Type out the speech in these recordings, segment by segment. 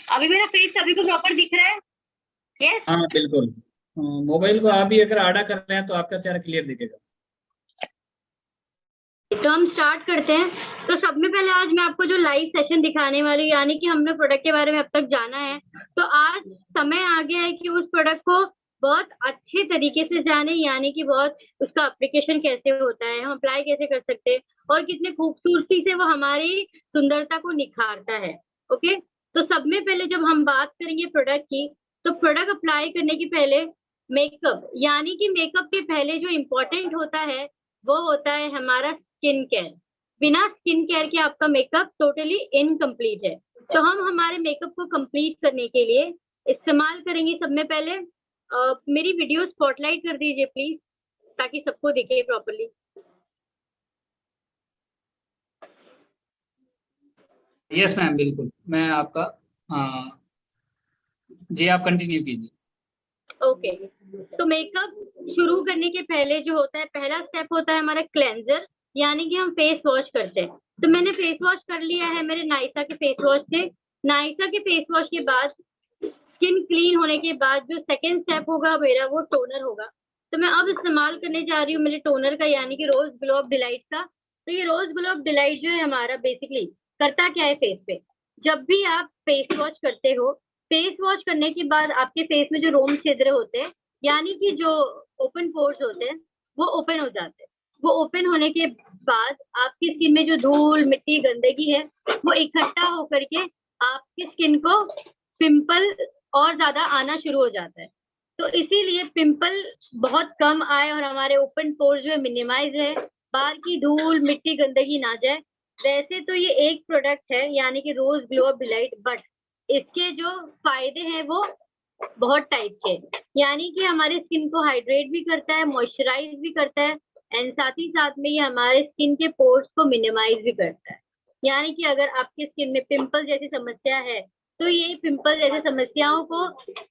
अभी मेरा फेस सभी को प्रॉपर दिख रहा है? यस। हाँ बिल्कुल। मोबाइल को आप भी अगर आड़ा कर रहे हैं तो आपका चेहरा क्लियर दिखेगा। तो हम स्टार्ट करते हैं। तो सबसे पहले आज मैं आपको जो लाइव सेशन दिखाने वाली हूँ, यानी कि हमने प्रोडक्ट के बारे में अब तक जाना है, तो आज समय आ गया है कि उस प्रोडक्ट को बहुत अच्छे तरीके से जाने, यानी कि बहुत उसका एप्लीकेशन कैसे होता है, हम अप्लाई कैसे कर सकते हैं और कितने खूबसूरती से वो हमारी सुंदरता को निखारता है। ओके, तो सब में पहले जब हम बात करेंगे प्रोडक्ट की, तो प्रोडक्ट अप्लाई करने के पहले मेकअप, यानी कि मेकअप के पहले जो इम्पोर्टेंट होता है वो होता है हमारा स्किन केयर। बिना स्किन केयर के आपका मेकअप टोटली इनकम्प्लीट है। तो हम हमारे मेकअप को कंप्लीट करने के लिए इस्तेमाल करेंगे सब में पहले मेरी वीडियो स्पॉटलाइट कर दीजिए प्लीज, ताकि सबको दिखे प्रॉपर्ली। यस मैम, बिल्कुल। मैं आपका जी, आप कंटिन्यू कीजिए। ओके, तो मेकअप शुरू करने के पहले जो होता है, पहला स्टेप होता है हमारा क्लेंजर, यानी कि हम फेस वॉश करते हैं। तो मैंने फेस वॉश कर लिया है मेरे नाइसा के फेस वॉश से। नाइसा के फेस वॉश के बाद स्किन क्लीन होने के बाद जो सेकेंड स्टेप होगा मेरा, वो टोनर होगा। तो मैं अब इस्तेमाल करने जा रही हूँ मेरे टोनर का, यानी कि रोज ग्लो ऑफ डिलाइट का। तो ये रोज ग्लो ऑफ डिलाइट जो है हमारा बेसिकली करता क्या है फेस पे, जब भी आप फेस वॉश करते हो, फेस वॉश करने के बाद आपके फेस में जो रोम छिद्र होते हैं, यानी कि जो ओपन पोर्स होते हैं, वो ओपन हो जाते हैं। वो ओपन होने के बाद आपकी स्किन में जो धूल मिट्टी गंदगी है, वो इकट्ठा होकर के आपकी स्किन को पिंपल और ज्यादा आना शुरू हो जाता है। तो इसीलिए पिंपल बहुत कम आए और हमारे ओपन पोर्स जो है मिनिमाइज है, बाहर की धूल मिट्टी गंदगी ना जाए। वैसे तो ये एक प्रोडक्ट है, यानी कि रोज ग्लो ऑफ डिलाइट, बट इसके जो फायदे हैं वो बहुत टाइप के, यानी कि हमारे स्किन को हाइड्रेट भी करता है, मॉइस्चराइज भी करता है, एंड साथ ही साथ में ये हमारे स्किन के पोर्स को मिनिमाइज भी करता है। यानी कि अगर आपकी स्किन में पिंपल जैसी समस्या है, तो ये पिंपल जैसी समस्याओं को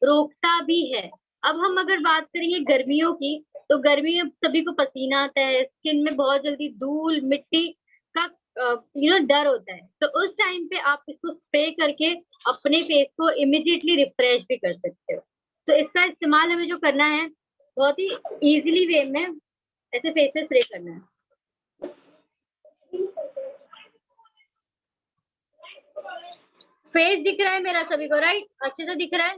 रोकता भी है। अब हम अगर बात करेंगे गर्मियों की, तो गर्मी में सभी को पसीना आता है, स्किन में बहुत जल्दी धूल मिट्टी का डर होता है। तो उस टाइम पे आप इसको स्प्रे करके अपने फेस को इमिडिएटली रिफ्रेश भी कर सकते हो। तो इसका इस्तेमाल हमें जो करना है, बहुत ही इजीली वे में ऐसे फेस पे स्प्रे करना है। फेस दिख रहा है मेरा सभी को, राइट? अच्छे से दिख रहा है?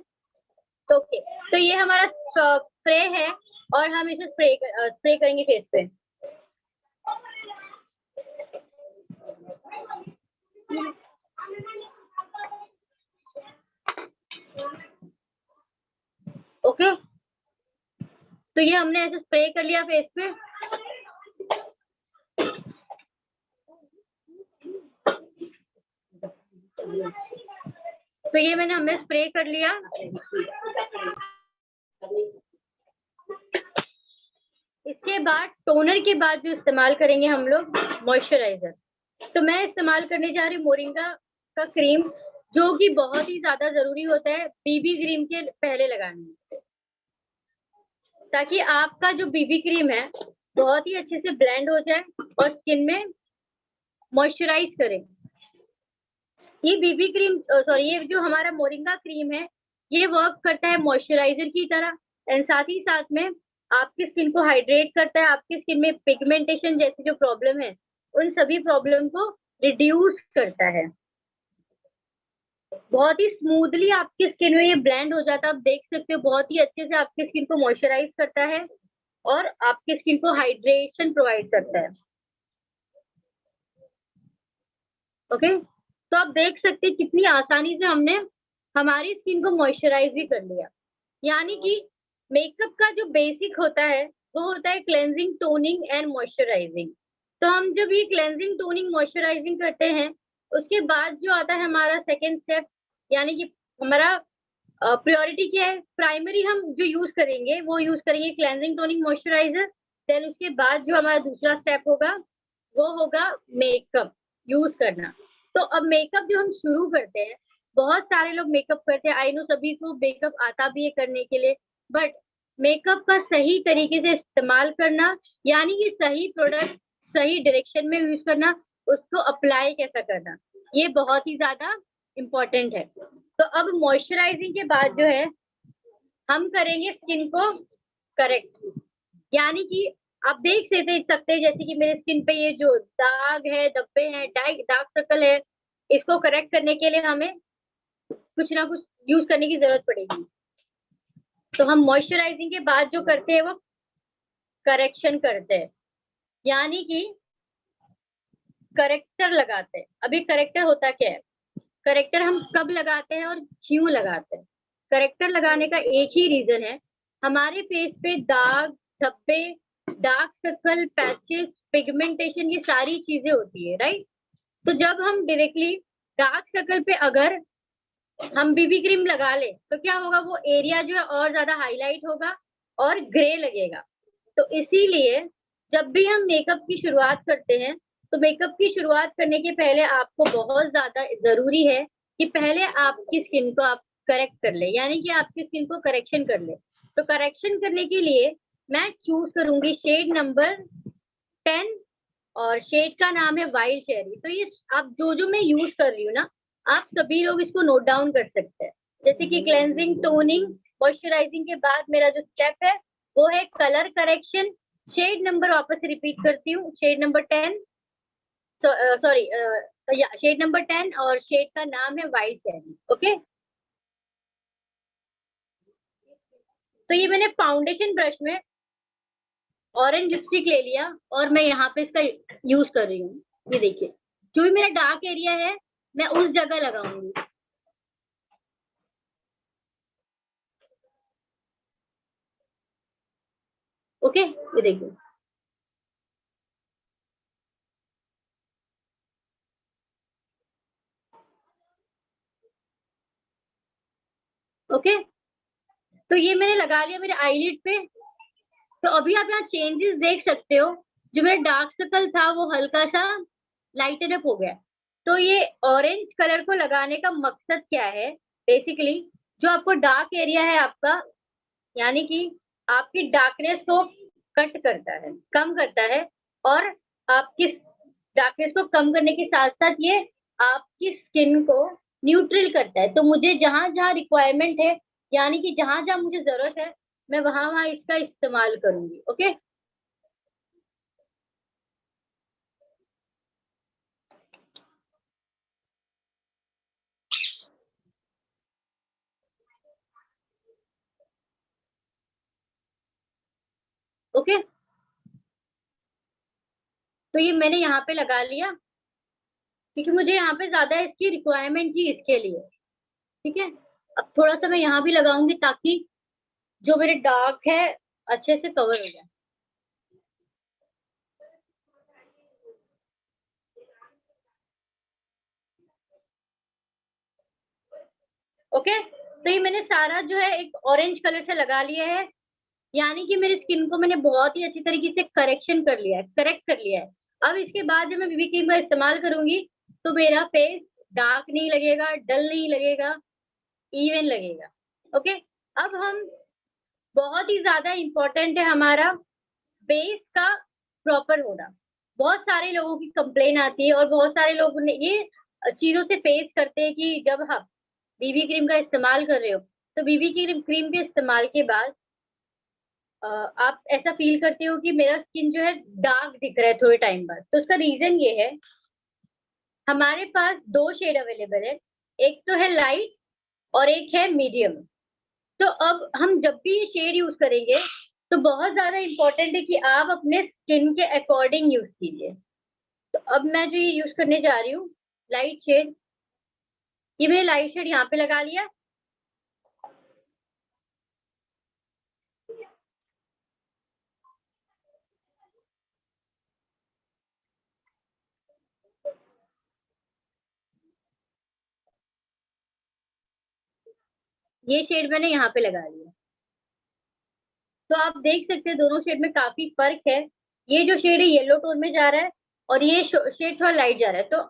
ओके, तो ये हमारा स्प्रे है और हम इसे स्प्रे करेंगे फेस पे। ओके, तो ये हमने ऐसे स्प्रे कर लिया फेस पे। तो ये हमने स्प्रे कर लिया। इसके बाद टोनर के बाद जो इस्तेमाल करेंगे हम लोग, मॉइस्चराइजर। तो मैं इस्तेमाल करने जा रही हूँ मोरिंगा का क्रीम, जो कि बहुत ही ज्यादा जरूरी होता है बीबी क्रीम के पहले लगाने में, ताकि आपका जो बीबी क्रीम है बहुत ही अच्छे से ब्लेंड हो जाए और स्किन में मॉइस्चराइज करे। ये बीबी क्रीम सॉरी ये जो हमारा मोरिंगा क्रीम है, ये वर्क करता है मॉइस्चराइजर की तरह, एंड साथ ही साथ में आपकी स्किन को हाइड्रेट करता है। आपकी स्किन में पिगमेंटेशन जैसी जो प्रॉब्लम है, उन सभी प्रॉब्लम को रिड्यूस करता है। बहुत ही स्मूथली आपकी स्किन में ये ब्लेंड हो जाता है, आप देख सकते हो, बहुत ही अच्छे से आपकी स्किन को मॉइस्चराइज करता है और आपकी स्किन को हाइड्रेशन प्रोवाइड करता है। ओके, तो आप देख सकते हैं कितनी आसानी से हमने हमारी स्किन को मॉइस्चराइज भी कर लिया। यानी कि मेकअप का जो बेसिक होता है वो होता है क्लेंजिंग, टोनिंग एंड मॉइस्चराइजिंग। तो हम जब ये क्लेंजिंग, टोनिंग, मॉइस्चराइजिंग करते हैं, उसके बाद जो आता है हमारा सेकेंड स्टेप, यानी कि हमारा प्रायोरिटी क्या है, प्राइमरी हम जो यूज करेंगे वो यूज करेंगे क्लेंजिंग, टोनिंग, मॉइस्चराइजर। देन उसके बाद जो हमारा दूसरा स्टेप होगा वो होगा मेकअप यूज करना। तो अब मेकअप जो हम शुरू करते हैं, बहुत सारे लोग मेकअप करते हैं, आई नो सभी को मेकअप आता भी है करने के लिए, बट मेकअप का सही तरीके से इस्तेमाल करना, यानी कि सही प्रोडक्ट सही डायरेक्शन में यूज करना, उसको अप्लाई कैसा करना, ये बहुत ही ज्यादा इम्पोर्टेंट है। तो अब मॉइस्चराइजिंग के बाद जो है हम करेंगे स्किन को करेक्ट, यानी कि आप देख सकते हैं जैसे कि मेरे स्किन पे ये जो दाग है, धब्बे हैं, डार्क सर्कल है, इसको करेक्ट करने के लिए हमें कुछ ना कुछ यूज करने की जरूरत पड़ेगी। तो हम मॉइस्चराइजिंग के बाद जो करते हैं वो करेक्शन करते हैं, यानी कि करेक्टर लगाते हैं। अभी करेक्टर होता क्या है, करेक्टर हम कब लगाते हैं और क्यों लगाते हैं? करेक्टर लगाने का एक ही रीजन है, हमारे फेस पे दाग, धब्बे, डार्क सर्कल, पैचेस, पिगमेंटेशन, ये सारी चीजें होती है, राइट? तो जब हम डायरेक्टली डार्क सर्कल पे अगर हम बीबी क्रीम लगा ले तो क्या होगा, वो एरिया जो है और ज्यादा हाईलाइट होगा और ग्रे लगेगा। तो इसीलिए जब भी हम मेकअप की शुरुआत करते हैं तो मेकअप की शुरुआत करने के पहले आपको बहुत ज्यादा जरूरी है कि पहले आपकी स्किन को आप करेक्ट कर ले, यानी कि आपकी स्किन को करेक्शन कर ले। तो करेक्शन करने के लिए मैं चूज करूंगी शेड नंबर 10 और शेड का नाम है वाइल्ड चेरी। तो ये आप जो मैं यूज कर रही हूँ ना, आप सभी लोग इसको नोट डाउन कर सकते हैं। जैसे कि क्लेंजिंग, टोनिंग, मॉइस्चराइजिंग के बाद मेरा जो स्टेप है वो है कलर करेक्शन। शेड नंबर वापस रिपीट करती हूँ, shade number 10, sorry shade number 10 और शेड का नाम है वाइल्ड चेरी। ओके, तो ये मैंने फाउंडेशन ब्रश में ऑरेंज लिपस्टिक ले लिया और मैं यहाँ पे इसका यूज कर रही हूँ। ये देखिए, जो भी मेरा डार्क एरिया है मैं उस जगह लगाऊंगी। ओके, ये देखिए, ओके, तो ये मैंने लगा लिया मेरे आईलिड पे। तो अभी आप यहाँ चेंजेस देख सकते हो, जो मेरा डार्क सर्कल था वो हल्का सा लाइटन अप हो गया। तो ये ऑरेंज कलर को लगाने का मकसद क्या है, बेसिकली जो आपको डार्क एरिया है आपका, यानी कि आपकी डार्कनेस को कट करता है, कम करता है, और आपकी डार्कनेस को कम करने के साथ साथ ये आपकी स्किन को न्यूट्रल करता है। तो मुझे जहां जहां रिक्वायरमेंट है, यानी कि जहां जहां मुझे जरूरत है, मैं वहां वहां इसका इस्तेमाल करूंगी। ओके, ओके, तो ये मैंने यहाँ पे लगा लिया क्योंकि मुझे यहाँ पे ज्यादा इसकी रिक्वायरमेंट थी इसके लिए। ठीक है, अब थोड़ा सा मैं यहाँ भी लगाऊंगी ताकि जो मेरे डार्क है अच्छे से कवर हो जाए। ओके, तो ये मैंने सारा जो है एक ऑरेंज कलर से लगा लिया है, यानी कि मेरी स्किन को मैंने बहुत ही अच्छी तरीके से करेक्शन कर लिया है, करेक्ट कर लिया है। अब इसके बाद जब मैं बीबी क्रीम का इस्तेमाल करूंगी तो मेरा फेस डार्क नहीं लगेगा, डल नहीं लगेगा, इवन लगेगा। ओके, अब हम बहुत ही ज्यादा इम्पोर्टेंट है हमारा बेस का प्रॉपर होना। बहुत सारे लोगों की कंप्लेन आती है और बहुत सारे लोग ये चीजों से फेस करते हैं कि जब हम बीबी क्रीम का इस्तेमाल कर रहे हो तो बीबी क्रीम के इस्तेमाल के बाद आप ऐसा फील करते हो कि मेरा स्किन जो है डार्क दिख रहा है थोड़े टाइम बाद। तो उसका रीजन ये है, हमारे पास दो शेड अवेलेबल है, एक तो है लाइट और एक है मीडियम। तो अब हम जब भी ये शेड यूज करेंगे तो बहुत ज्यादा इम्पोर्टेंट है कि आप अपने स्किन के अकॉर्डिंग यूज कीजिए। तो अब मैं जो ये यूज करने जा रही हूँ लाइट शेड, ये मैंने लाइट शेड यहाँ पे लगा लिया। ये शेड मैंने यहाँ पे लगा लिया। तो आप देख सकते हैं दोनों शेड में काफी फर्क है। ये जो शेड है येलो टोन में जा रहा है और ये शेड थोड़ा लाइट जा रहा है। तो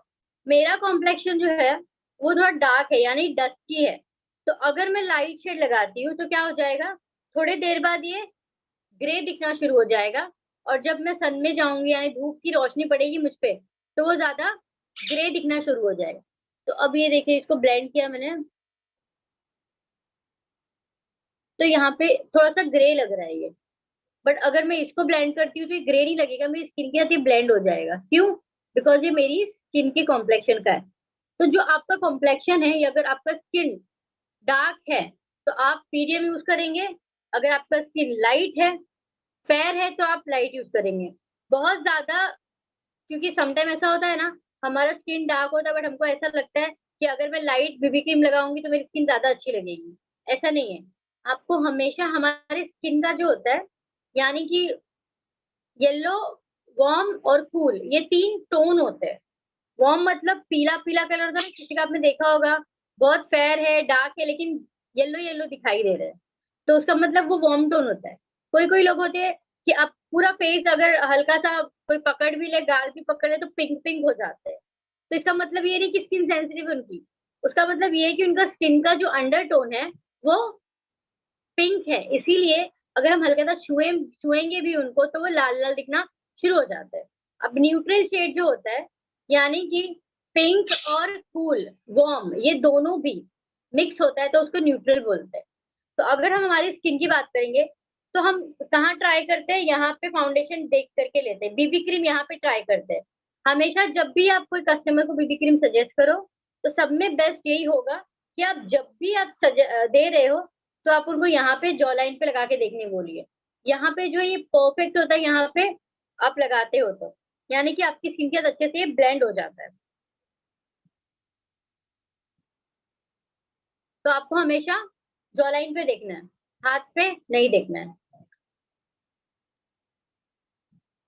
मेरा कॉम्प्लेक्शन जो है वो थोड़ा डार्क है, यानी डस्की है। तो अगर मैं लाइट शेड लगाती हूँ तो क्या हो जाएगा, थोड़ी देर बाद ये ग्रे दिखना शुरू हो जाएगा, और जब मैं सन में जाऊंगी यानी धूप की रोशनी पड़ेगी मुझ पे तो वो ज्यादा ग्रे दिखना शुरू हो जाएगा। तो अब ये देखिए, इसको ब्लेंड किया मैंने, तो यहाँ पे थोड़ा सा ग्रे लग रहा है ये, बट अगर मैं इसको ब्लेंड करती हूँ तो ये ग्रे नहीं लगेगा, मेरी स्किन के साथ ये ब्लेंड हो जाएगा। क्यों? बिकॉज ये मेरी स्किन के कॉम्प्लेक्शन का है। तो जो आपका कॉम्प्लेक्शन है, या अगर आपका स्किन डार्क है तो आप मीडियम यूज करेंगे, अगर आपका स्किन लाइट है, फेयर है, तो आप लाइट यूज करेंगे। बहुत ज्यादा, क्योंकि समटाइम ऐसा होता है ना, हमारा स्किन डार्क होता है बट हमको ऐसा लगता है कि अगर मैं लाइट बीबी क्रीम लगाऊंगी तो मेरी स्किन ज्यादा अच्छी लगेगी। ऐसा नहीं है। आपको हमेशा हमारे स्किन का जो होता है, यानी कि येलो, वार्म और कूल, ये 3 टोन होते हैं। वार्म मतलब पीला पीला कलर होता है, किसी का आपने देखा होगा, बहुत फेयर है, डार्क है, लेकिन येलो येलो दिखाई दे रहे हैं, तो उसका मतलब वो वार्म टोन होता है। कोई कोई लोग होते हैं कि आप पूरा फेस अगर हल्का सा कोई पकड़ भी ले, गाल भी पकड़ ले, तो पिंक पिंक हो जाते हैं। तो इसका मतलब ये नहीं कि स्किन सेंसिटिव है उनकी, उसका मतलब ये है कि उनका स्किन का जो अंडर टोन है वो पिंक है, इसीलिए अगर हम हल्का सा छुएंगे भी उनको तो वो लाल लाल दिखना शुरू हो जाता है। अब न्यूट्रल शेड जो होता है, यानी कि पिंक और कूल, वार्म, ये दोनों भी मिक्स होता है तो उसको न्यूट्रल बोलते हैं। तो अगर हम हमारी स्किन की बात करेंगे तो हम कहाँ ट्राई करते हैं, यहाँ पे फाउंडेशन देख करके लेते हैं, बीबी क्रीम यहाँ पे ट्राई करते हैं। हमेशा जब भी आप कोई कस्टमर को बीबी क्रीम सजेस्ट करो तो सब में बेस्ट यही होगा कि आप जब भी आप दे रहे हो तो आप उनको यहाँ पे जॉ लाइन पे लगा के देखने बोलिए। यहाँ पे जो ये परफेक्ट होता है, यहाँ पे आप लगाते हो तो यानी कि आपकी स्किन के साथ अच्छे से ब्लेंड हो जाता है। तो आपको हमेशा जॉ लाइन पे देखना है, हाथ पे नहीं देखना है।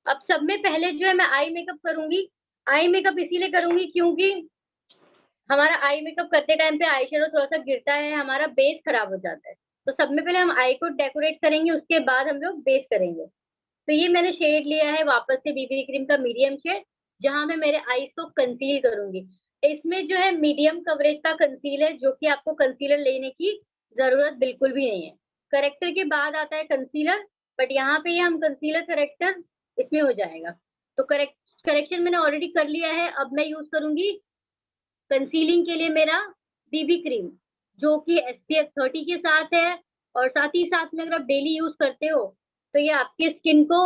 अब सब में पहले जो है मैं आई मेकअप करूंगी। आई मेकअप इसीलिए करूंगी क्योंकि हमारा आई मेकअप करते टाइम पे आई शेडो थोड़ा सा गिरता है, हमारा बेस खराब हो जाता है। तो सब में पहले हम आई को डेकोरेट करेंगे, उसके बाद हम लोग बेस करेंगे। तो ये मैंने शेड लिया है वापस से बीबी क्रीम का मीडियम शेड, जहां मैं मेरे आईज को कंसील करूंगी। इसमें जो है मीडियम कवरेज का कंसीलर, जो कि आपको कंसीलर लेने की जरूरत बिल्कुल भी नहीं है। करेक्टर के बाद आता है कंसीलर, बट यहाँ पे ये हम कंसीलर करेक्टर इसमें हो जाएगा। तो करेक्शन मैंने ऑलरेडी कर लिया है। अब मैं यूज करूंगी कंसीलिंग के लिए मेरा बीबी क्रीम, जो कि SPF 30 के साथ है, और साथ ही साथ में अगर आप डेली यूज करते हो तो ये आपके स्किन को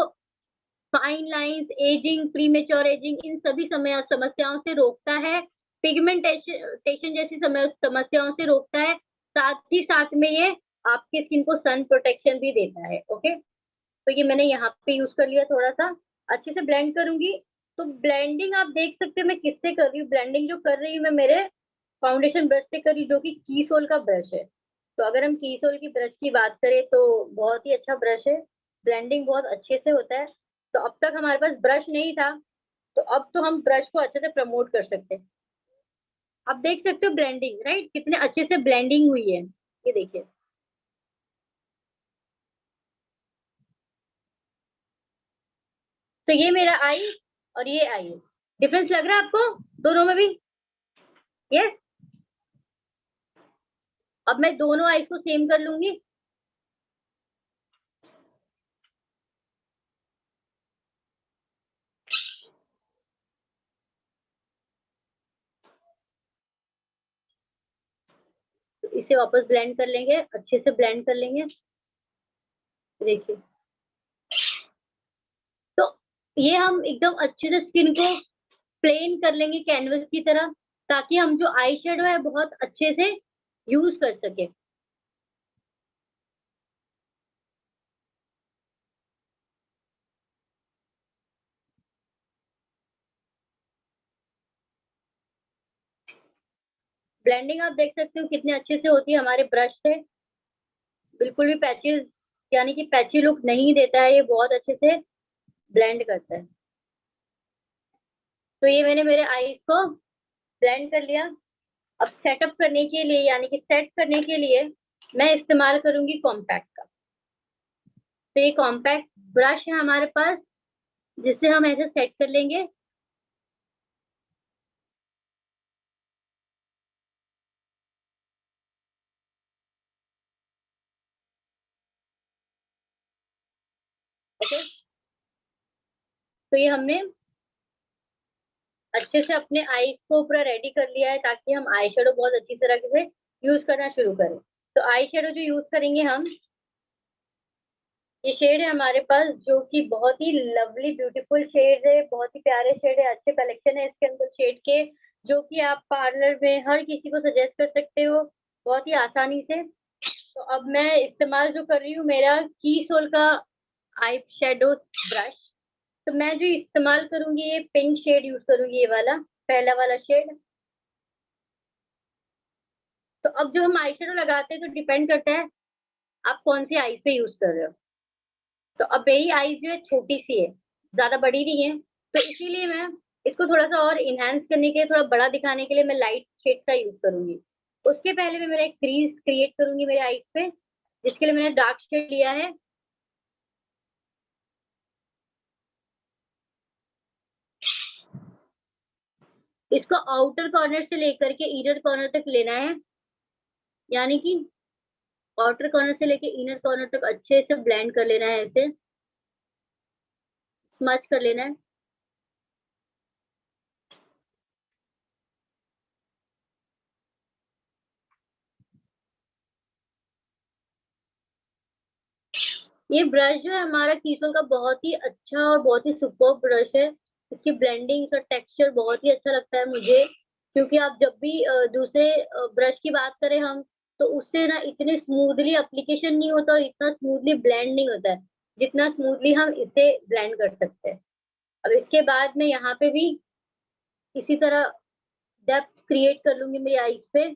fine lines, ageing, premature ageing, इन सभी समस्याओं से रोकता है। पिगमेंटेशन जैसी समस्याओं से रोकता है। साथ ही साथ में ये आपके स्किन को सन प्रोटेक्शन भी देता है। ओके, तो ये मैंने यहाँ पे यूज कर लिया, थोड़ा सा अच्छे से ब्लेंड करूंगी। तो ब्लेंडिंग आप देख सकते हो मैं किससे कर रही हूँ। ब्लेंडिंग जो कर रही हूँ मैं मेरे फाउंडेशन ब्रश से कर रही हूँ, जो कि कीसोल का ब्रश है। तो अगर हम कीसोल की ब्रश की बात करें तो बहुत ही अच्छा ब्रश है, ब्लेंडिंग बहुत अच्छे से होता है। तो अब तक हमारे पास ब्रश नहीं था, तो अब तो हम ब्रश को अच्छे से प्रमोट कर सकते हैं। आप देख सकते हो ब्लेंडिंग, राइट, कितने अच्छे से ब्लेंडिंग हुई है, ये देखिए। तो ये मेरा आई और ये आई, डिफरेंस लग रहा है आपको दोनों में भी? यस। अब मैं दोनों आईज को सेम कर लूंगी। तो इसे वापस ब्लेंड कर लेंगे, अच्छे से ब्लेंड कर लेंगे। देखिए, तो ये हम एकदम अच्छे से स्किन को प्लेन कर लेंगे कैनवस की तरह, ताकि हम जो आई शेडो है बहुत अच्छे से यूज कर सके। ब्लेंडिंग आप देख सकते हो कितने अच्छे से होती है हमारे ब्रश से, बिल्कुल भी पैचेस, यानी कि पैची लुक नहीं देता है, ये बहुत अच्छे से ब्लेंड करता है। तो ये मैंने मेरे आईज को ब्लेंड कर लिया। अब सेटअप करने के लिए, यानी कि सेट करने के लिए मैं इस्तेमाल करूंगी कॉम्पैक्ट का। तो ये कॉम्पैक्ट ब्रश है हमारे पास, जिससे हम ऐसे सेट कर लेंगे। ओके, तो ये हमने अच्छे से अपने आईज को पूरा रेडी कर लिया है, ताकि हम आई शेडो बहुत अच्छी तरह से यूज करना शुरू करें। तो आई शेडो जो यूज करेंगे हम, ये शेड है हमारे पास, जो कि बहुत ही लवली ब्यूटीफुल शेड है, बहुत ही प्यारे शेड है, अच्छे कलेक्शन है इसके अंदर शेड के, जो कि आप पार्लर में हर किसी को सजेस्ट कर सकते हो बहुत ही आसानी से। तो अब मैं इस्तेमाल जो कर रही हूँ, मेरा की सोल का आई शेडो ब्रश। तो मैं जो इस्तेमाल करूंगी ये पिंक शेड यूज करूंगी, ये वाला पहला वाला शेड। तो अब जो हम आई शेडो लगाते हैं तो डिपेंड करता है आप कौन सी आईज पे यूज कर रहे हो। तो अब मेरी आईज जो है छोटी सी है, ज्यादा बड़ी नहीं है, तो इसीलिए मैं इसको थोड़ा सा और इनहेंस करने के लिए, थोड़ा बड़ा दिखाने के लिए मैं लाइट शेड का यूज करूंगी। उसके पहले मैं मेरा एक क्रीज क्रिएट करूंगी मेरे आईज पे, जिसके लिए मैंने डार्क शेड लिया है। इसको आउटर कॉर्नर से लेकर के इनर कॉर्नर तक लेना है, यानी कि आउटर कॉर्नर से लेकर इनर कॉर्नर तक अच्छे से ब्लेंड कर लेना है, ऐसे स्मच कर लेना है। ये ब्रश जो है हमारा कीसो का बहुत ही अच्छा और बहुत ही सुपर ब्रश है। इसकी ब्लेंडिंग का टेक्सचर बहुत ही अच्छा लगता है मुझे, क्योंकि आप जब भी दूसरे ब्रश की बात करें हम, तो उससे ना इतने स्मूथली एप्लीकेशन नहीं होता और इतना स्मूथली ब्लेंड नहीं होता है जितना स्मूथली हम इसे ब्लेंड कर सकते हैं। अब इसके बाद मैं यहाँ पे भी इसी तरह डेप्थ क्रिएट कर लूंगी मेरी आईज पे।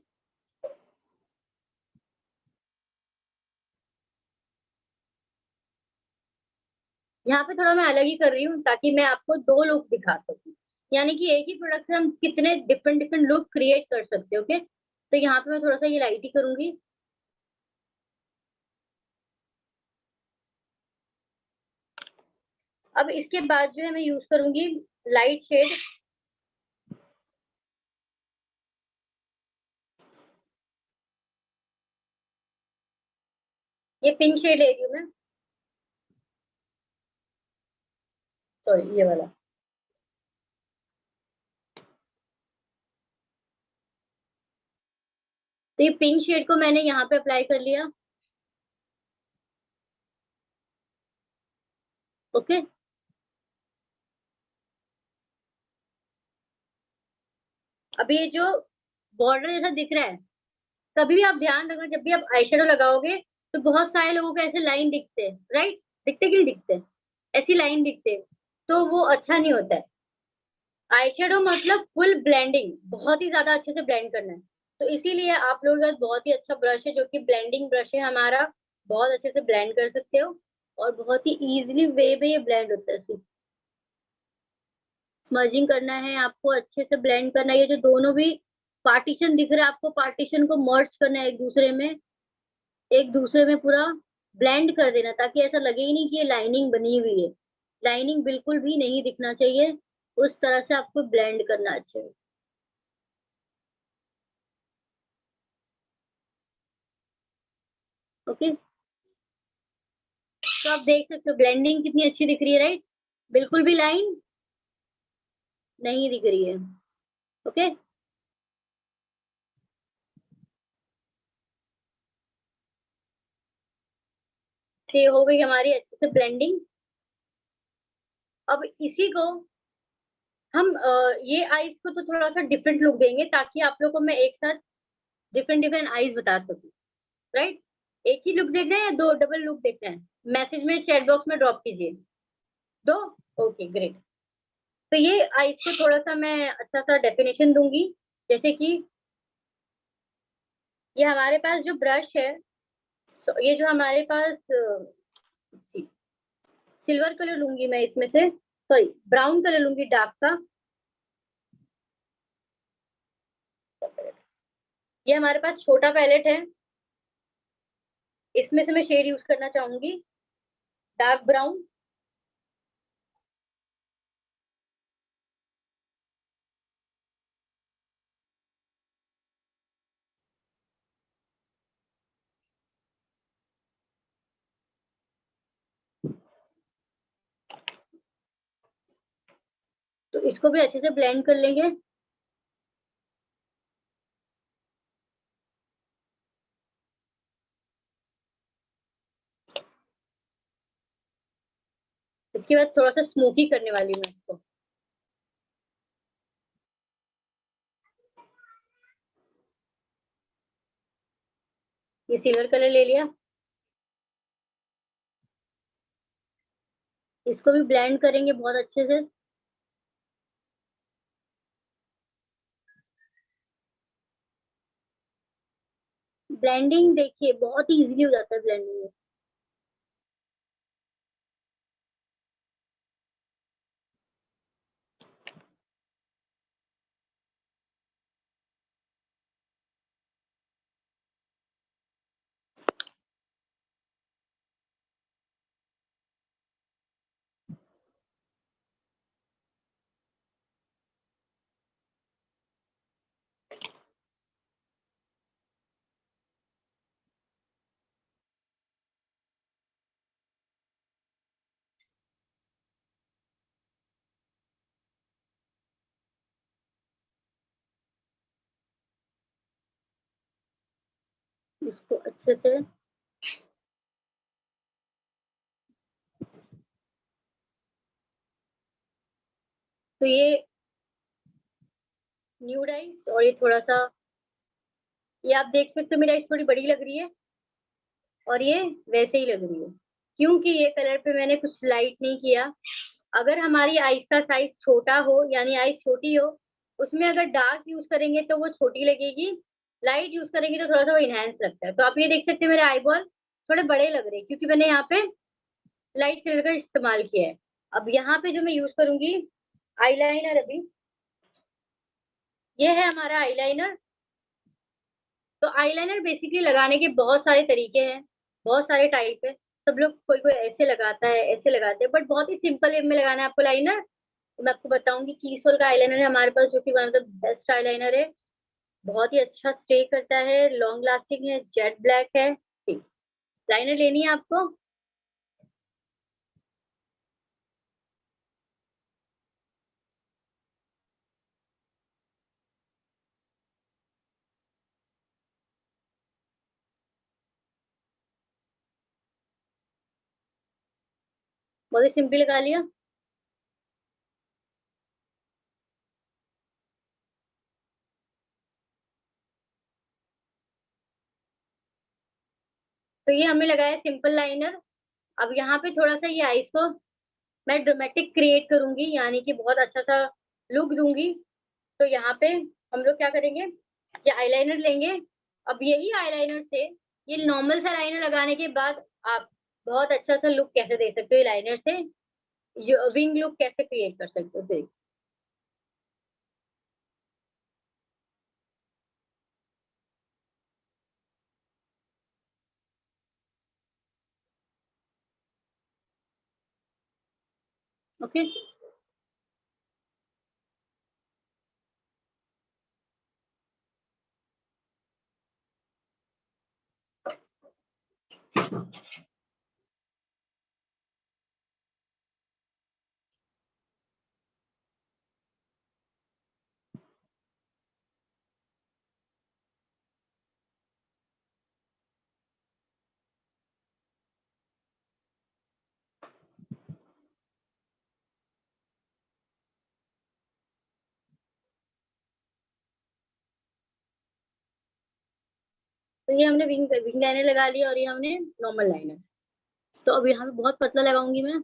यहाँ पे थोड़ा मैं अलग ही कर रही हूँ ताकि मैं आपको दो लुक दिखा सकूँ, यानी कि एक ही प्रोडक्ट से हम कितने डिफरेंट डिफरेंट लुक क्रिएट कर सकते हैं। ओके, तो यहाँ पे मैं थोड़ा सा ये लाइट ही करूंगी। अब इसके बाद जो है मैं यूज करूंगी लाइट शेड। ये पिंक शेड ले रही हूँ मैं, सॉरी ये वाला। तो ये पिंक शेड को मैंने यहाँ पे अप्लाई कर लिया। ओके, अब ये जो बॉर्डर जैसा दिख रहा है, कभी भी आप ध्यान रखना जब भी आप आई शेडो लगाओगे तो बहुत सारे लोगों को ऐसे लाइन दिखते हैं, राइट? दिखते कि नहीं दिखते? ऐसी लाइन दिखते हैं, तो वो अच्छा नहीं होता है। आई शेडो मतलब फुल ब्लेंडिंग, बहुत ही ज्यादा अच्छे से ब्लेंड करना है। तो इसीलिए आप लोगों के पास बहुत ही अच्छा ब्रश है, जो कि ब्लेंडिंग ब्रश है हमारा। बहुत अच्छे से ब्लेंड कर सकते हो और बहुत ही इजीली वे में ये ब्लेंड होता है। स्मर्जिंग करना है आपको, अच्छे से ब्लेंड करना है। ये जो दोनों भी पार्टीशन दिख रहा है आपको, पार्टीशन को मर्ज करना है एक दूसरे में पूरा ब्लेंड कर देना, ताकि ऐसा लगे ही नहीं कि ये लाइनिंग बनी हुई है। लाइनिंग बिल्कुल भी नहीं दिखना चाहिए, उस तरह से आपको ब्लेंड करना अच्छे से। ओके, तो आप देख सकते हो ब्लेंडिंग कितनी अच्छी दिख रही है, राइट? बिल्कुल भी लाइन नहीं दिख रही है। ओके, तो ये हो गई हमारी अच्छे से ब्लेंडिंग। अब इसी को हम ये आईज को तो थोड़ा सा डिफरेंट लुक देंगे, ताकि आप लोग को मैं एक साथ डिफरेंट डिफरेंट आईज बता सकूं, राइट? एक ही लुक देखना है या दो डबल लुक देखना है? मैसेज में चैट बॉक्स में ड्रॉप कीजिए। दो, ओके ग्रेट। तो ये आईज को थोड़ा सा मैं अच्छा सा डेफिनेशन दूंगी, जैसे कि ये हमारे पास जो ब्रश है, तो ये जो हमारे पास सिल्वर कलर लूंगी मैं इसमें से, सॉरी ब्राउन कलर लूंगी डार्क का। ये हमारे पास छोटा पैलेट है, इसमें से मैं शेड यूज करना चाहूंगी डार्क ब्राउन। तो इसको भी अच्छे से ब्लेंड कर लेंगे। इसके बाद थोड़ा सा स्मोकी करने वाली हूँ इसको। ये सिल्वर कलर ले लिया, इसको भी ब्लेंड करेंगे बहुत अच्छे से। ब्लेंडिंग देखिए बहुत ही इजीली हो जाता है ब्लेंडिंग। इसको अच्छे से तो ये न्यूड आइज और ये थोड़ा सा, ये आप देख सकते हो मेरी आइज थोड़ी बड़ी लग रही है और ये वैसे ही लग रही है, क्योंकि ये कलर पे मैंने कुछ लाइट नहीं किया। अगर हमारी आइज का साइज छोटा हो यानी आइज छोटी हो, उसमें अगर डार्क यूज करेंगे तो वो छोटी लगेगी, लाइट यूज करेंगे तो थोड़ा सा वो इनहेंस लगता है। तो आप ये देख सकते हैं मेरे आई बॉल थोड़े बड़े लग रहे हैं क्योंकि मैंने यहाँ पे लाइट कलर का इस्तेमाल किया है। अब यहाँ पे जो मैं यूज करूंगी आईलाइनर, अभी ये है हमारा आईलाइनर। तो आईलाइनर बेसिकली लगाने के बहुत सारे तरीके हैं, बहुत सारे टाइप है। सब लोग कोई कोई ऐसे लगाता है, ऐसे लगाते हैं, बट बहुत ही सिंपल वे में लगाना है आपको लाइनर। तो मैं आपको बताऊंगी कीसोल का आईलाइनर है हमारे पास, जो कि one of the best eyeliner है। बहुत ही अच्छा स्टे करता है, लॉन्ग लास्टिंग है, जेट ब्लैक है। ठीक, लाइनर लेनी है आपको। बहुत ही सिंपल लगा लिया। तो ये हमने लगाया सिंपल लाइनर। अब यहाँ पे थोड़ा सा ये आईज को मैं ड्रामेटिक क्रिएट करूंगी, यानी कि बहुत अच्छा सा लुक दूंगी। तो यहाँ पे हम लोग क्या करेंगे, ये आईलाइनर लेंगे। अब यही आईलाइनर से, ये नॉर्मल सा लाइनर लगाने के बाद आप बहुत अच्छा सा लुक कैसे दे सकते हो लाइनर से, विंग लुक कैसे क्रिएट कर सकते हो। देख, ओके। तो ये हमने विंग विंग लाइनर लगा लिया और ये हमने नॉर्मल लाइनर। तो अब यहाँ पे बहुत पतला लगाऊंगी मैं।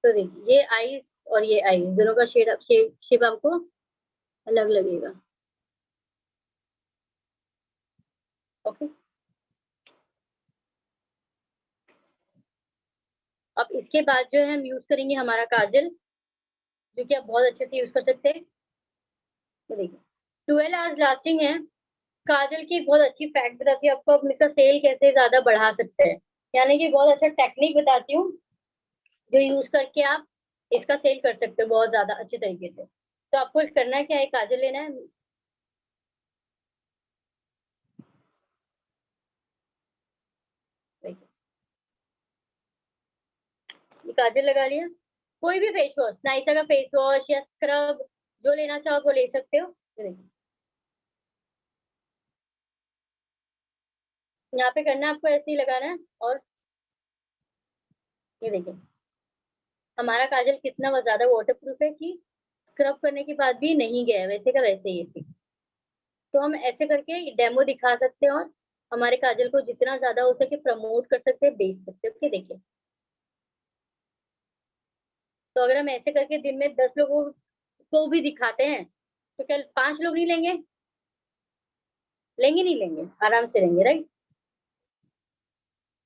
तो देखिए ये आईज और ये आईज दोनों का शेड शेप शेप आपको अलग लगेगा। ओके, अब इसके बाद जो है हम यूज करेंगे हमारा काजल, जो कि आप बहुत अच्छे से यूज कर सकते हैं। तो देखिए 12 आवर्स लास्टिंग है। काजल की बहुत अच्छी फैक्ट बताती हूँ आपको, अपने का सेल कैसे ज्यादा बढ़ा सकते हैं, यानी कि बहुत अच्छा टेक्निक बताती हूँ जो यूज करके आप इसका सेल कर सकते हो बहुत ज्यादा अच्छे तरीके से। तो आपको करना क्या है, काजल लेना है, ये काजल लगा लिया। कोई भी फेस वॉश, नाइका का फेस वॉश या स्क्रब, जो लेना चाहो वो ले सकते हो। ये देखिए, यहाँ पे करना है आपको, ऐसे ही लगाना है। और ये देखिए, हमारा काजल कितना ज्यादा वाटर प्रूफ है कि स्क्रब करने के बाद भी नहीं गया, वैसे का वैसे ही है। तो हम ऐसे करके डेमो दिखा सकते हैं और हमारे काजल को जितना ज्यादा हो सके प्रमोट कर सकते हैं, बेच सकते हैं। ओके, देखिए, तो अगर हम ऐसे करके दिन में 10 लोगों को भी दिखाते हैं तो क्या 5 लोग नहीं लेंगे? लेंगे नहीं लेंगे? आराम से लेंगे, राइट।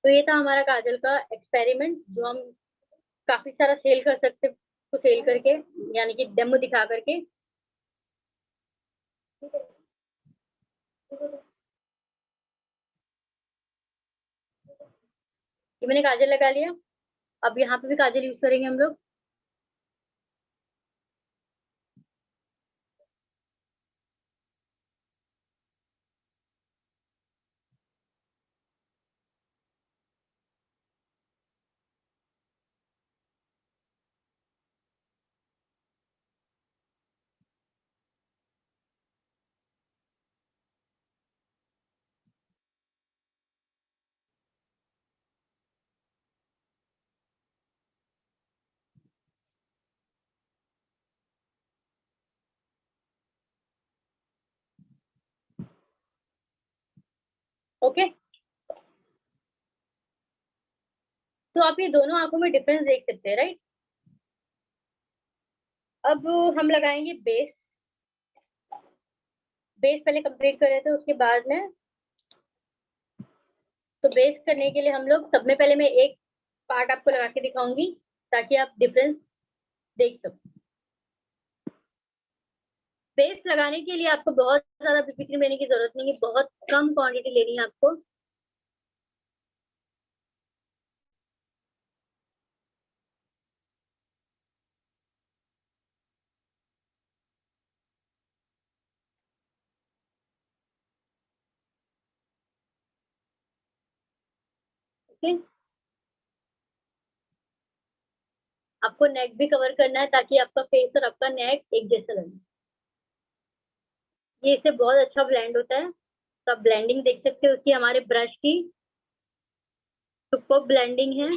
तो ये था हमारा काजल का एक्सपेरिमेंट, जो हम काफी सारा सेल कर सकते, तो सेल करके, यानी कि डेमो दिखा करके। ये मैंने काजल लगा लिया। अब यहाँ पे भी काजल यूज करेंगे हम लोग। ओके, तो आप ये दोनों आंखों में डिफरेंस देख सकते हैं, राइट। अब हम लगाएंगे बेस। बेस पहले कंप्लीट कर रहे थे, उसके बाद में। तो बेस करने के लिए हम लोग सब में पहले मैं एक पार्ट आपको लगा के दिखाऊंगी, ताकि आप डिफरेंस देख सको। बेस लगाने के लिए आपको बहुत ज्यादा बीपी क्रीम लेने की जरूरत नहीं है, बहुत कम क्वांटिटी लेनी है आपको। ओके, आपको नेक भी कवर करना है, ताकि आपका फेस और आपका नेक एक जैसा लगे। ये इससे बहुत अच्छा ब्लेंड होता है। तो आप ब्लेंडिंग देख सकते हो उसकी, हमारे ब्रश की सुपर ब्लेंडिंग है।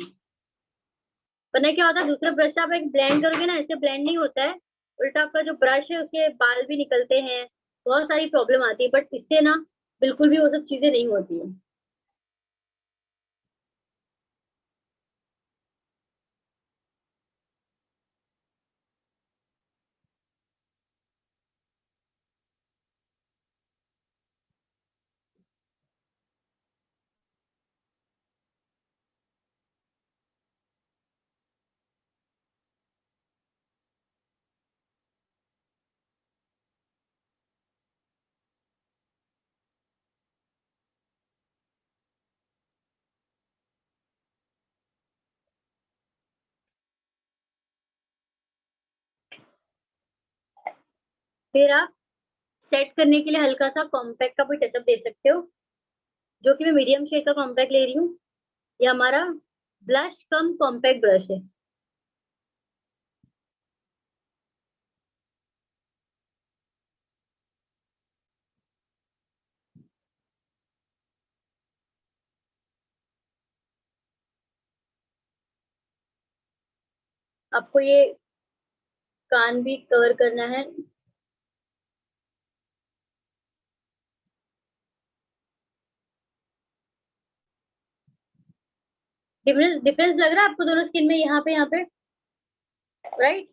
वरना क्या होता है, दूसरे ब्रश से आप एक ब्लेंड करोगे ना, ऐसे ब्लेंड नहीं होता है। उल्टा आपका जो ब्रश है उसके बाल भी निकलते हैं, बहुत सारी प्रॉब्लम आती है। बट इससे ना बिल्कुल भी वो सब चीजें नहीं होती है। फिर आप सेट करने के लिए हल्का सा कॉम्पैक्ट का कोई टचअप दे सकते हो, जो कि मैं मीडियम शेड का कॉम्पैक्ट ले रही हूँ। ये हमारा ब्लश कम कॉम्पैक्ट ब्रश है। आपको ये कान भी कवर करना है। डिफरेंस डिफरेंस लग रहा है आपको दोनों स्किन में, यहाँ पे, राइट।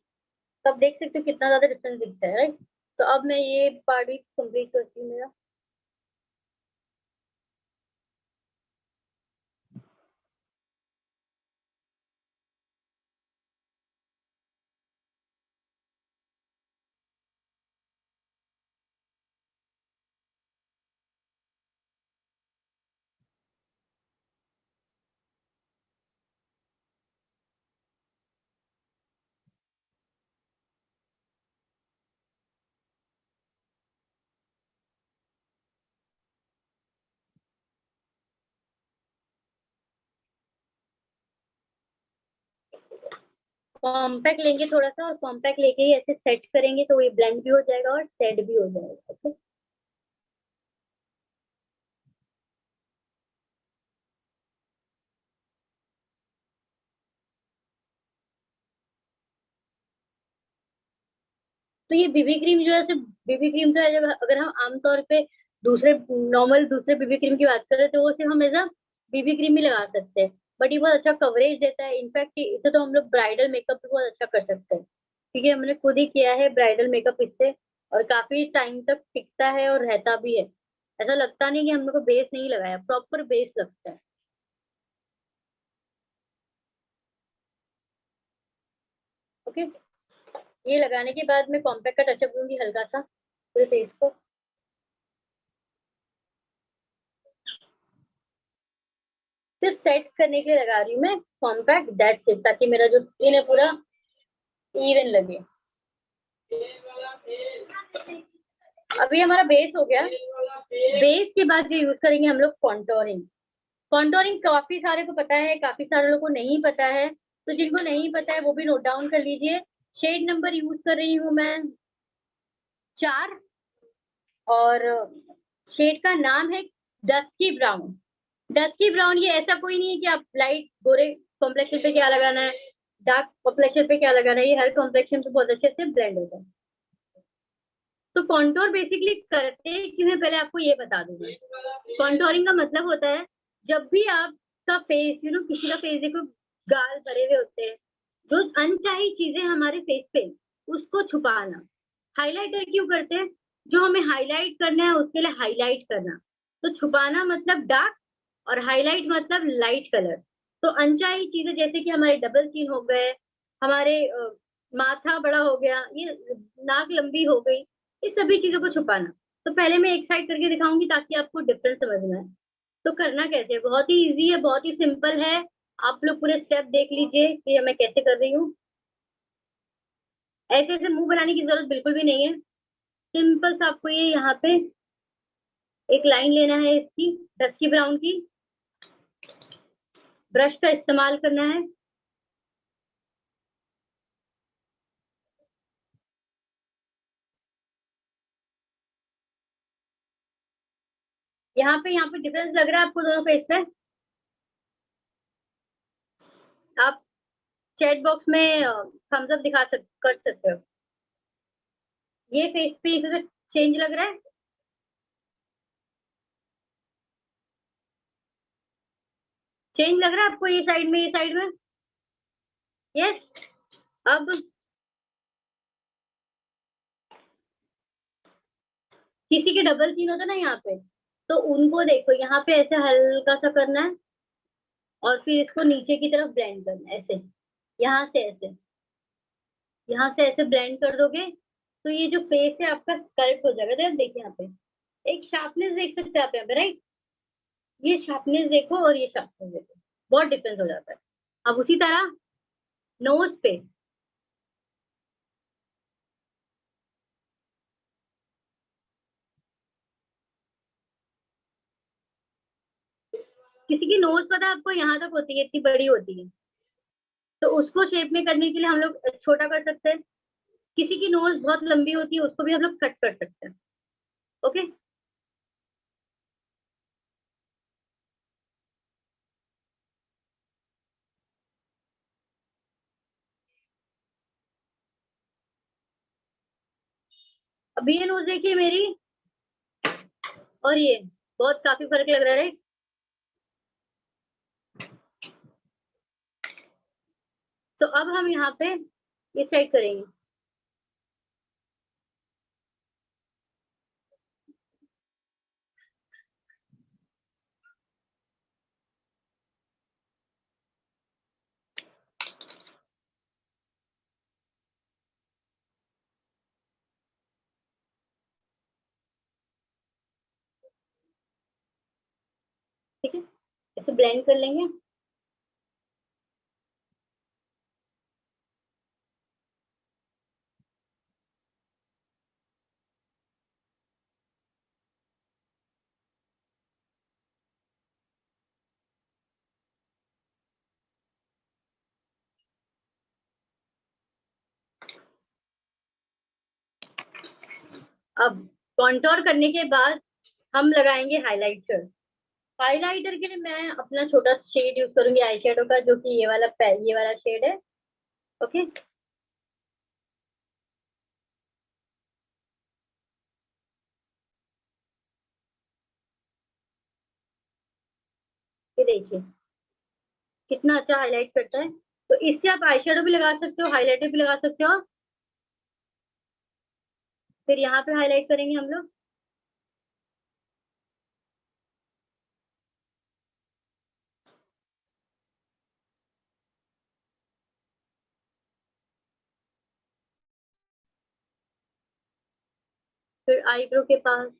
तो आप देख सकते हो कितना ज्यादा डिफरेंस दिखता है, राइट। तो अब मैं ये पार्ट भी कंप्लीट करती हूँ मेरा। कॉम्पैक्ट लेंगे थोड़ा सा, और कॉम्पैक्ट लेके ही ऐसे सेट करेंगे तो ये ब्लेंड भी हो जाएगा और सेट भी हो जाएगा। ओके, तो ये बीबी क्रीम जो है, सिर्फ बीबी क्रीम तो है, जब अगर हम आमतौर पे दूसरे नॉर्मल दूसरे बीबी क्रीम की बात करें तो वो सिर्फ हम एज अ बीबी क्रीम ही लगा सकते हैं, बट ये बहुत अच्छा कवरेज देता है। इनफैक्ट इसे तो हम लोग ब्राइडल मेकअप भी बहुत अच्छा कर सकते हैं, क्योंकि हमने खुद ही किया है ब्राइडल मेकअप इससे, और काफी टाइम तक टिकता है और रहता भी है। ऐसा लगता नहीं कि हम लोग को बेस नहीं लगाया, प्रॉपर बेस लगता है। ओके, ये लगाने के बाद मैं कॉम्पैक्ट का टचअप दूंगी हल्का सा पूरे फेस को। सिर्फ सेट करने के लिए लगा रही हूँ मैं कॉम्पैक्ट, दैट्स इट, ताकि मेरा जो स्किन है पूरा इवन लगे। अभी हमारा बेस हो गया। बेस के बाद जो यूज करेंगे हम लोग कॉन्टोरिंग। कॉन्टोरिंग काफी सारे को पता है, काफी सारे लोगों को नहीं पता है, तो जिनको नहीं पता है वो भी नोट डाउन कर लीजिए। शेड नंबर यूज कर रही हूँ मैं 4, और शेड का नाम है डस्की ब्राउन। डस्की ब्राउन ये ऐसा कोई नहीं है कि आप लाइट गोरे कॉम्प्लेक्शन पे क्या लगाना है, डार्क कॉम्प्लेक्शन पे क्या लगाना है, ये हर कॉम्प्लेक्शन पे बहुत अच्छे से ब्लेंड होता है। तो कॉन्टोर बेसिकली करते हैं कि मैं पहले आपको ये बता दूंगा। कॉन्टोरिंग का मतलब होता है जब भी आपका फेस, किसी का फेस देखो गाल भरे हुए होते हैं, जो अनचाही चीजें हमारे फेस पे, उसको छुपाना। हाइलाइटर क्यों करते हैं? जो हमें हाईलाइट करना है उसके लिए हाईलाइट करना। तो छुपाना मतलब डार्क, और हाईलाइट मतलब लाइट कलर। तो अनचाही चीजें जैसे कि हमारे डबल चिन हो गए, हमारे माथा बड़ा हो गया, ये नाक लंबी हो गई, इस सभी चीजों को छुपाना। तो पहले मैं एक साइड करके दिखाऊंगी ताकि आपको डिफरेंस समझ में आए। तो करना कैसे है, बहुत ही इजी है, बहुत ही सिंपल है। आप लोग पूरे स्टेप देख लीजिए कि मैं कैसे कर रही हूँ। ऐसे ऐसे मुंह बनाने की जरूरत बिल्कुल भी नहीं है। सिंपल सा आपको ये यहाँ पे एक लाइन लेना है इसकी, डस्की ब्राउन की, ब्रश का इस्तेमाल करना है। यहाँ पे डिफरेंस लग रहा है आपको दोनों फेस पे? आप चैट बॉक्स में थम्स अप कर सकते हो। ये फेस पे इसे चेंज लग रहा है? चेंज लग रहा है आपको, ये साइड में, ये साइड में? यस। अब किसी के डबल चिन होता है ना यहाँ पे, तो उनको देखो यहाँ पे ऐसे हल्का सा करना है, और फिर इसको नीचे की तरफ ब्लेंड करना है ऐसे, यहाँ से ऐसे, यहाँ से ऐसे ब्लेंड कर दोगे तो ये जो फेस है आपका करेक्ट हो जाएगा। तो देखिए यहाँ पे एक शार्पनेस देख सकते हैं आप यहाँ पे, राइट? ये शार्पनेस देखो और ये शार्पनेस देखो, बहुत डिफरेंस हो जाता है। अब उसी तरह नोज पे, किसी की नोज पता है आपको यहाँ तक होती है, इतनी बड़ी होती है, तो उसको शेप में करने के लिए हम लोग छोटा कर सकते हैं। किसी की नोज बहुत लंबी होती है, उसको भी हम लोग कट कर सकते हैं। ओके, अभी ये नोज देखिए मेरी, और ये बहुत काफी फर्क लग रहा है, राइट? तो अब हम यहाँ पे ये सेट करेंगे। ठीक है, इसे ब्लेंड कर लेंगे। अब कॉन्टोर करने के बाद हम लगाएंगे हाइलाइटर। हाइलाइटर के लिए मैं अपना छोटा शेड यूज करूंगी आई शेडो का, जो कि ये वाला शेड है। ओके, ये देखिए कितना अच्छा हाईलाइट करता है। तो इससे आप आई शेडो भी लगा सकते हो, हाईलाइटर भी लगा सकते हो। फिर यहाँ पे हाईलाइट करेंगे हम लोग। फिर आईब्रो के पास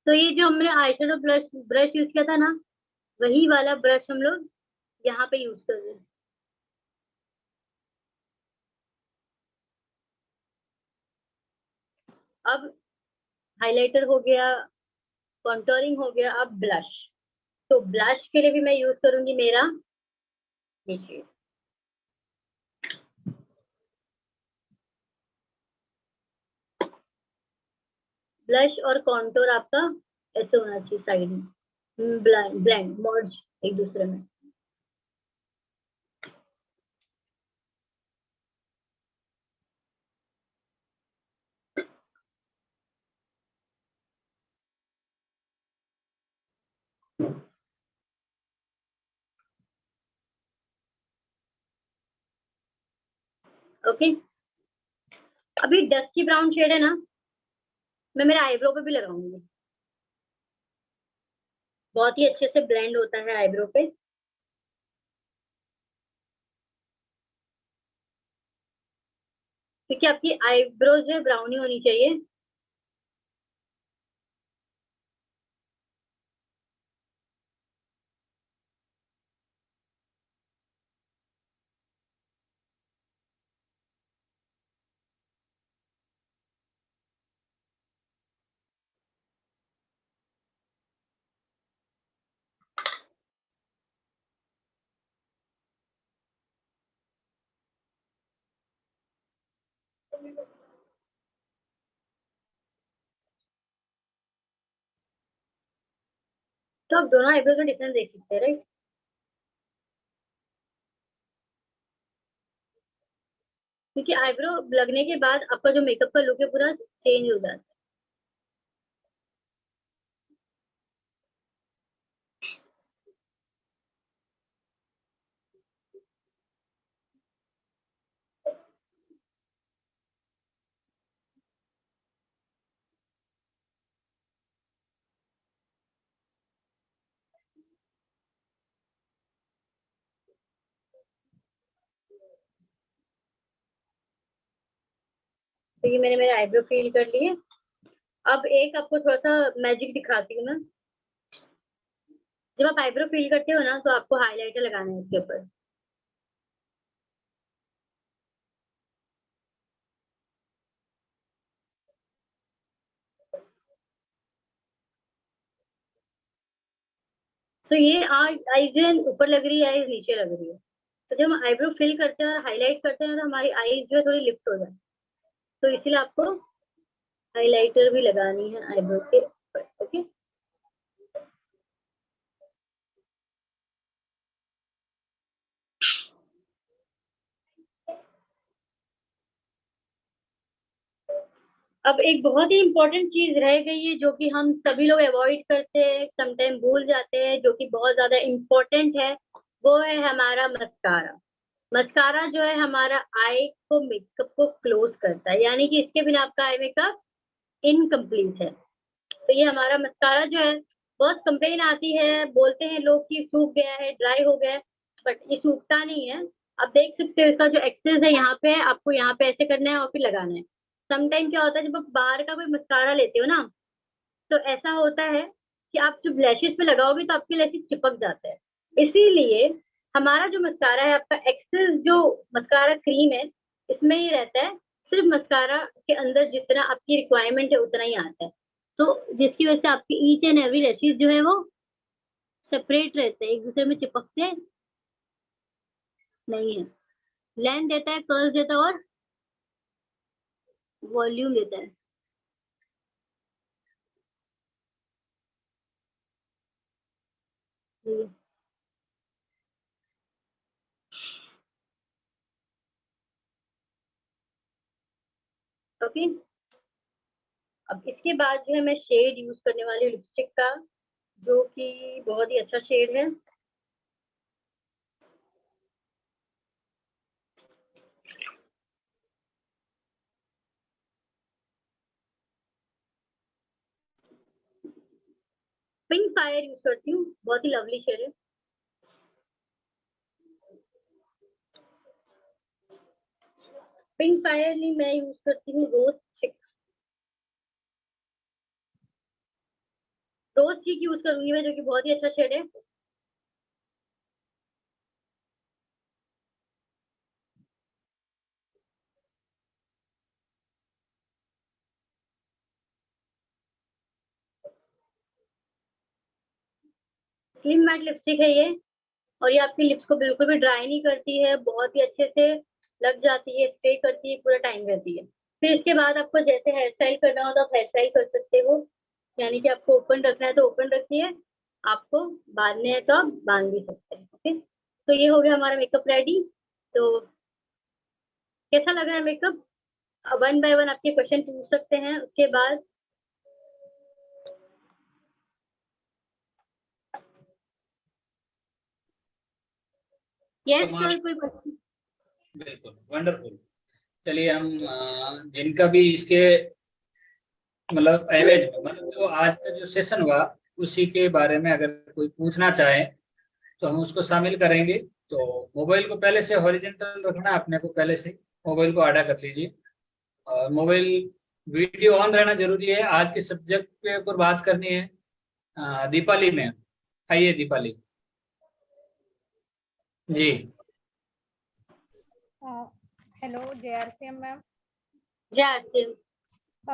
तो ये जो हमने eye shadow brush brush use किया था ना, वही वाला ब्रश हम लोग यहाँ पे यूज कर रहे हैं। अब हाइलाइटर हो गया, कॉन्टोरिंग हो गया, अब ब्लश। तो ब्लश के लिए भी मैं यूज करूंगी मेरा ये शेड। ब्लश और कॉन्टोर आपका ऐसे होना चाहिए साइड में, ब्लेंड मर्ज एक दूसरे में। ओके, अभी डस्टी ब्राउन शेड है ना, मैं मेरे आईब्रो पे भी लगाऊंगी। बहुत ही अच्छे से ब्लेंड होता है आईब्रो पे। क्योंकि आपकी आईब्रो जो है ब्राउन ही होनी चाहिए। तो आप दोनों आईब्रो का डिफरेंस देख सकते हैं, राइट। क्योंकि आईब्रो लगने के बाद आपका जो मेकअप का लुक है पूरा चेंज हो जाता है। तो ये मैंने मेरा आईब्रो फिल कर लिए। अब एक आपको थोड़ा सा मैजिक दिखाती हूँ ना। जब आप आईब्रो फिल करते हो ना, तो आपको हाइलाइटर लगाना है उसके ऊपर। तो ये आईज जो है ऊपर लग रही है, आईज नीचे लग रही है। तो जब हम आईब्रो फिल करते हैं और हाईलाइट करते हैं, तो हमारी आईज जो है थोड़ी लिफ्ट हो जाती है। तो इसीलिए आपको हाइलाइटर भी लगानी है आईब्रो के ऊपर। ओके, अब एक बहुत ही इम्पोर्टेंट चीज रह गई है, जो कि हम सभी लोग अवॉइड करते हैं, समटाइम भूल जाते हैं, जो कि बहुत ज्यादा इम्पोर्टेंट है। वो है हमारा मस्कारा। मस्कारा जो है हमारा आई को मेकअप को क्लोज करता है, यानी कि इसके बिना आपका आई मेकअप इनकम्प्लीट है। तो ये हमारा मस्कारा जो है, बहुत कंप्लेन आती है, बोलते हैं लोग कि सूख गया है, ड्राई हो गया है, बट ये सूखता नहीं है। आप देख सकते हो इसका जो एक्सेस है यहाँ पे है, आपको यहाँ पे ऐसे करना है और फिर लगाना है। समटाइम क्या होता है, जब आप बाहर का कोई मस्कारा लेते हो ना, तो ऐसा होता है कि आप जब लैशेस पे लगाओगे तो आपके लैशेस चिपक जाते हैं। इसीलिए हमारा जो मस्कारा है, आपका एक्सेस जो मस्कारा क्रीम है, इसमें ये रहता है, सिर्फ मस्कारा के अंदर जितना आपकी रिक्वायरमेंट है उतना ही आता है। तो जिसकी वजह से आपकी ईच एंड एवरी लैशेस जो है वो सेपरेट रहते हैं, एक दूसरे में चिपकते नहीं है। लेंथ देता है, कर्ल देता है और वॉल्यूम देता है। ओके, अब इसके बाद जो है मैं शेड यूज करने वाली हूँ लिपस्टिक का, जो कि बहुत ही अच्छा शेड है। पिंक फायर यूज करती हूँ, बहुत ही लवली शेड है। पिंक फायर नहीं, मैं यूज करती हूँ रोज चिक। रोज चिक यूज करूंगी मैं, जो कि बहुत ही अच्छा शेड है। स्लिम मैट लिपस्टिक है ये, और ये आपकी लिप्स को बिल्कुल भी ड्राई नहीं करती है, बहुत ही अच्छे से लग जाती है, स्टे करती है, पूरा टाइम रहती है। फिर इसके बाद आपको जैसे हेयर स्टाइल करना हो तो आप हेयर स्टाइल कर सकते हो, यानी कि आपको ओपन रखना है तो ओपन रखिए, आपको बांधने है तो आप बांध भी सकते हैं। ओके, तो ये हो गया हमारा मेकअप रेडी। तो कैसा लग रहा है मेकअप? वन बाय वन आपके क्वेश्चन पूछ सकते हैं उसके बाद। यस सर, कोई क्वेश्चन? बिल्कुल वंडरफुल। चलिए हम जिनका भी इसके मतलब एवरेज मतलब जो आज का जो सेशन हुआ उसी के बारे में अगर कोई पूछना चाहे तो हम उसको शामिल करेंगे। तो मोबाइल को पहले से हॉरिजेंटल रखना, अपने को पहले से मोबाइल को आड़ा कर लीजिए, और मोबाइल वीडियो ऑन रहना जरूरी है। आज के सब्जेक्ट के ऊपर बात करनी है दीपाली में। आइए Deepali ji. Hello JRCM ma'am. जय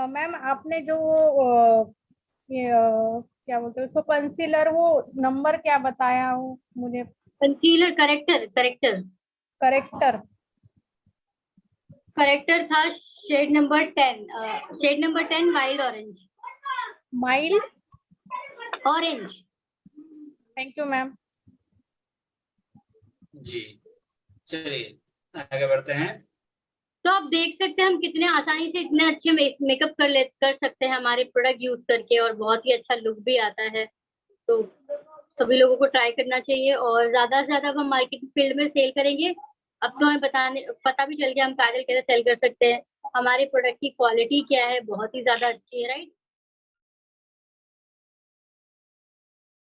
मैम आपने जो क्या बोलते हैं उसको कंसीलर, वो नंबर क्या बताया हो मुझे? Concealer corrector corrector corrector corrector था shade number 10, shade number 10 wild orange. Mild orange. Thank you ma'am. जी चलिए आगे बढ़ते हैं। तो आप देख सकते हैं हम कितने आसानी से इतने अच्छे मेकअप कर सकते हैं हमारे प्रोडक्ट यूज करके, और बहुत ही अच्छा लुक भी आता है। तो सभी लोगों को ट्राई करना चाहिए, और ज्यादा से ज्यादा हम मार्केटिंग फील्ड में सेल करेंगे। अब तो हमें पता भी चल गया हम काजल कैसे सेल कर सकते हैं, हमारे प्रोडक्ट की क्वालिटी क्या है, बहुत ही ज्यादा अच्छी है, राइट।